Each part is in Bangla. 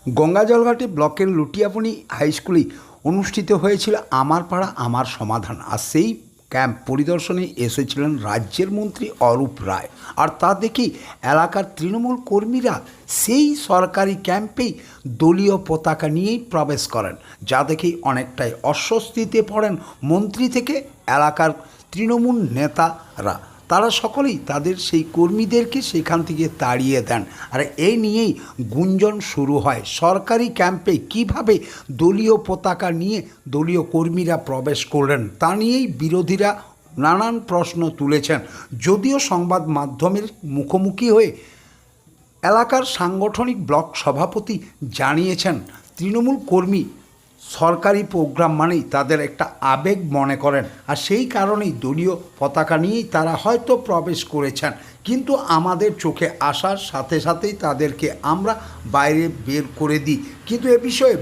গঙ্গাজলঘাটি ব্লকের লুটিয়াবনি হাই স্কুলে অনুষ্ঠিত হয়েছিল আমার পাড়া আমার সমাধান। আর সেই ক্যাম্প পরিদর্শনে এসেছিলেন রাজ্যের মন্ত্রী অরূপ রায়। আর তা দেখি এলাকার তৃণমূল কর্মীরা সেই সরকারি ক্যাম্পেই দলীয় পতাকা নিয়েই প্রবেশ করেন, যা দেখেই অনেকটাই অস্বস্তিতে পড়েন মন্ত্রী থেকে এলাকার তৃণমূল নেতারা। তারা সকলেই তাদের সেই কর্মীদেরকে সেখান থেকে তাড়িয়ে দেন। আর এই নিয়েই গুঞ্জন শুরু হয় সরকারি ক্যাম্পে কিভাবে দলীয় পতাকা নিয়ে দলীয় কর্মীরা প্রবেশ করলেন, তা নিয়েই বিরোধীরা নানান প্রশ্ন তুলেছেন। যদিও সংবাদ মাধ্যমের মুখোমুখি হয়ে এলাকার সাংগঠনিক ব্লক সভাপতি জানিয়েছেন তৃণমূল কর্মী সরকারি প্রোগ্রাম মানেই তাদের একটা আবেগ মনে করেন, আর সেই কারণেই দলীয় পতাকা নিয়েই তারা হয়তো প্রবেশ করেছেন। কিন্তু আমাদের চোখে আসার সাথে সাথেই তাদেরকে আমরা বাইরে বের করে দিই। কিন্তু এ বিষয়ে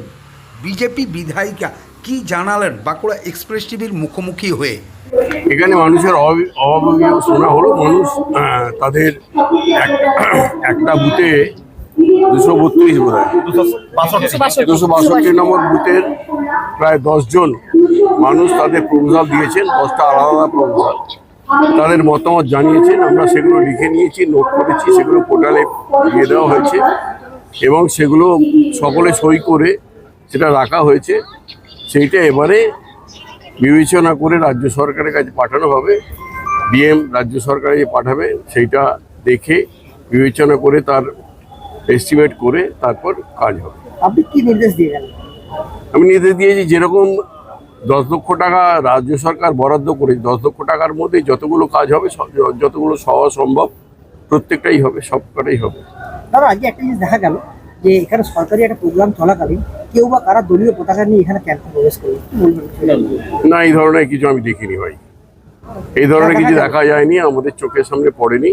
বিজেপি বিধায়িকা কি জানালেন বাঁকুড়া এক্সপ্রেস টিভির মুখোমুখি হয়ে? এখানে মানুষের অভাবনীয় শোনা হলো। মানুষ তাদের একটা বুথে 232 বোধ হয় 262 নম্বর বুথের প্রায় 10 জন মানুষ তাদের প্রপোজাল দিয়েছেন। 10টা আলাদা প্রপোজাল তাদের মতামত জানিয়েছেন। আমরা সেগুলো লিখে নিয়েছি, নোট করেছি, সেগুলো পোর্টালে দিয়ে দেওয়া হয়েছে এবং সেগুলো সকলে সই করে সেটা রাখা হয়েছে। সেইটা এবারে বিবেচনা করে রাজ্য সরকারের কাছে পাঠানো হবে। ডিএম রাজ্য সরকারে পাঠাবে, সেইটা দেখে বিবেচনা করে তার এস্টিমেট করে তারপর কাজ হবে। আপনি কি নির্দেশ দিয়ে গেলেন? আমি নির্দেশ দিয়েছি যেরকম 10 লক্ষ টাকা রাজ্য সরকার বরাদ্দ করে 10 লক্ষ টাকার মধ্যে যতগুলো কাজ হবে, যতগুলো হওয়া সম্ভব প্রত্যেকটাই হবে, সবকটাই হবে। দাদা, আজকে একটা জিনিস দেখা গেল যে এখানে সরকারি একটা প্রোগ্রাম চলাকালীন কেউ বা কারা দলীয় পতাকা নিয়ে এখানে ক্যাম্পে প্রবেশ করলো, কি বলবেন? না, এই ধরনের কিছু আমি দেখিনি ভাই, এই ধরনের কিছু দেখা যায়নি, আমাদের চোখের সামনে পড়েনি।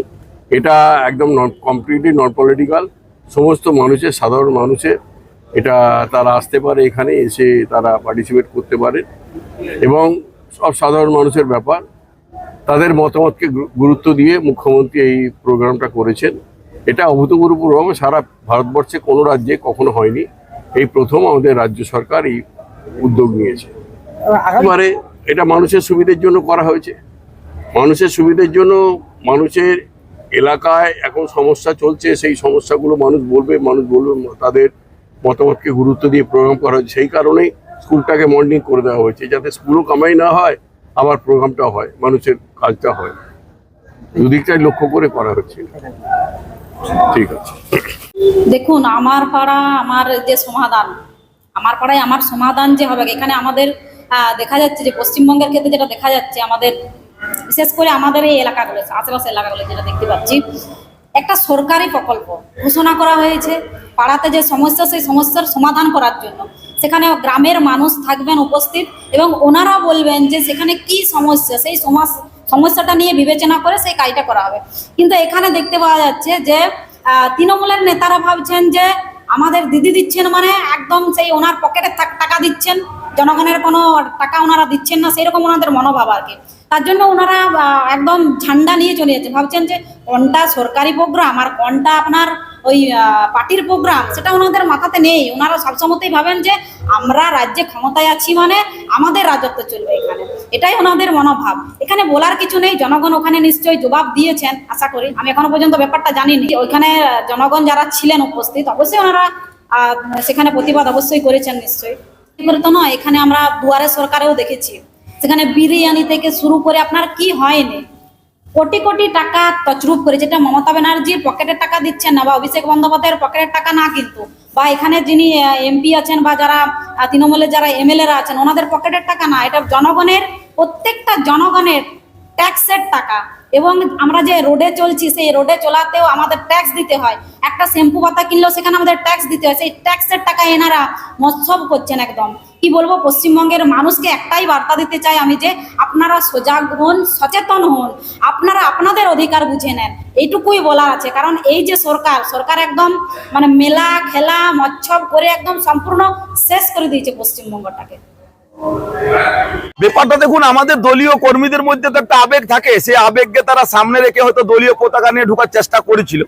এটা একদম কমপ্লিটলি নন পলিটিক্যাল। সমস্ত মানুষের, সাধারণ মানুষের এটা তারা আসতে পারে, এখানে এসে তারা পার্টিসিপেট করতে পারে এবং সব সাধারণ মানুষের ব্যাপার। তাদের মতামতকে গুরুত্ব দিয়ে মুখ্যমন্ত্রী এই প্রোগ্রামটা করেছেন। এটা অভূতপূর্বভাবে সারা ভারতবর্ষে কোনো রাজ্যে কখনো হয়নি। এই প্রথম আমাদের রাজ্য সরকার এই উদ্যোগ নিয়েছে। এবারে এটা মানুষের সুবিধের জন্য করা হয়েছে। মানুষের সুবিধের জন্য, মানুষের এলাকায় এখন সমস্যা চলছে, সেই সমস্যাগুলো মানুষ বলবে তাদের মতামতকে গুরুত্ব দিয়ে প্রোগ্রাম করা হয়েছে। সেই কারণেই স্কুলটাকে মর্নিং করে দেওয়া হয়েছে, যাতে স্কুলও কামাই না হয়, আবার প্রোগ্রামটা হয়, মানুষের কাজটা হয়। দুদিকটাই লক্ষ্য করে করা হচ্ছে। ঠিক আছে। দেখুন, আমার পাড়া আমার যে সমাধান, আমার পাড়ায় আমার সমাধান যে হবে, এখানে আমাদের দেখা যাচ্ছে যে পশ্চিমবঙ্গের ক্ষেত্রে যেটা দেখা যাচ্ছে, আমাদের বিশেষ করে আমাদের এই এলাকাগুলো, আশেপাশের এলাকাগুলো যেটা দেখতে পাচ্ছি, একটা সরকারি প্রকল্প ঘোষণা করা হয়েছে পাড়াতে যে সমস্যা, সেই সমস্যার সমাধান করার জন্য। সেখানে গ্রামের মানুষ থাকবেন উপস্থিত এবং ওনারা বলবেন যে সেখানে কি সমস্যা, সেই সমস্যাটা নিয়ে বিবেচনা করে সেই কাজটা করা হবে। কিন্তু এখানে দেখতে পাওয়া যাচ্ছে যে তৃণমূলের নেতারা ভাবছেন যে আমাদের দিদি দিচ্ছেন মানে একদম সেই ওনার পকেটে টাকা দিচ্ছেন, জনগণের কোনো টাকা ওনারা দিচ্ছেন না, সেরকম ওনাদের মনোভাব আর কি। তার জন্য ওনারা একদম ঝান্ডা নিয়ে চলে যাচ্ছে, ভাবছেন যে কোনটা সরকারি প্রোগ্রাম আর কোনটা আপনার ওই পার্টির প্রোগ্রাম, সেটা ওনাদের মাথাতে নেই। ওনারা সবসময়তেই ভাবেন যে আমরা রাজ্যে ক্ষমতায় আছি মানে আমাদের রাজত্ব চলবে এখানে, এটাই ওনাদের মনোভাব। এখানে বলার কিছু নেই, জনগণ ওখানে নিশ্চয়ই জবাব দিয়েছেন আশা করি। আমি এখনো পর্যন্ত ব্যাপারটা জানিনি। ওইখানে জনগণ যারা ছিলেন উপস্থিত, অবশ্যই ওনারা সেখানে প্রতিবাদ অবশ্যই করেছেন নিশ্চয়ই। তো নয়, এখানে আমরা দুয়ারে সরকারেও দেখেছি, সেখানে বিরিয়ানি থেকে শুরু করে আপনার কি হয়নি, কোটি কোটি টাকা তছরূপ করে, যেটা মমতা ব্যানার্জির পকেটের টাকা দিচ্ছেন না বা অভিষেক বন্দ্যোপাধ্যায়ের পকেটের টাকা না, কিন্তু বা এখানে যিনি এমপি আছেন বা যারা তৃণমূলের যারা এমএলএরা আছেন, ওনাদের পকেটের টাকা না, এটা জনগণের, প্রত্যেকটা জনগণের ট্যাক্সের টাকা। এবং আমরা যে রোডে চলছি, সেই রোডে চলাতেও আমাদের ট্যাক্স দিতে হয়। একটা শ্যাম্পু পাতা কিনলেও সেখানে আমাদের ট্যাক্স দিতে হয়। সেই ট্যাক্সের টাকা এনারা মৎসব করছেন একদম। কি বলবো, পশ্চিমবঙ্গের মানুষকে একটাই বার্তা দিতে চাই আমি, যে আপনারা সজাগ হন, সচেতন হন, আপনারা আপনাদের অধিকার বুঝে নেন, এইটুকুই বলার আছে। কারণ এই যে সরকার একদম মানে মেলা খেলা মৎসব করে একদম সম্পূর্ণ শেষ করে দিয়েছে পশ্চিমবঙ্গটাকে। ব্যাপারটা দেখুন, আমাদের দলীয় কর্মীদের মধ্যে তো একটা আবেগ থাকে, সেই আবেগকে তারা সামনে রেখে হয়তো দলীয় পতাকা নিয়ে ঢোকার চেষ্টা করেছিল।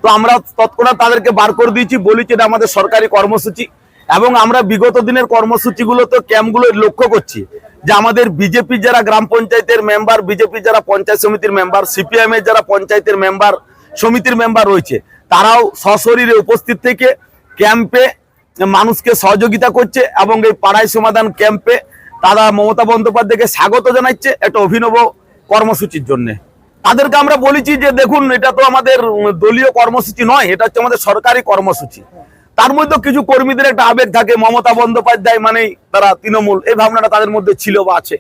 তো আমরা তৎক্ষণাৎ তাদেরকে বার করে দিয়েছি, বলেছি এটা আমাদের সরকারি কর্মসূচি। এবং আমরা বিগত দিনের কর্মসূচিগুলো তো ক্যাম্পগুলো লক্ষ্য করছি যে আমাদের বিজেপি যারা গ্রাম পঞ্চায়েতের মেম্বার, বিজেপি যারা পঞ্চায়েত সমিতির মেম্বার, সিপিএম এর যারা পঞ্চায়েতের মেম্বার, সমিতির মেম্বার রয়েছে, তারাও সশরীরে উপস্থিত থেকে ক্যাম্পে মানুষকে সহযোগিতা করছে এবং এই পাড়ায় সমাধান ক্যাম্পে তারা মমতা বন্দ্যোপাধ্যায়কে স্বাগত জানাচ্ছে একটা অভিনব কর্মসূচির জন্য। তাদেরকে আমরা বলেছি যে দেখুন, এটা তো আমাদের দলীয় কর্মসূচি নয়, এটা হচ্ছে আমাদের সরকারি কর্মসূচি। তার মধ্যে কিছু কর্মীদের একটা আবেগ থাকে, মমতা বন্দ্যোপাধ্যায় মানেই তারা তৃণমূল, এই ভাবনাটা তাদের মধ্যে ছিল বা আছে।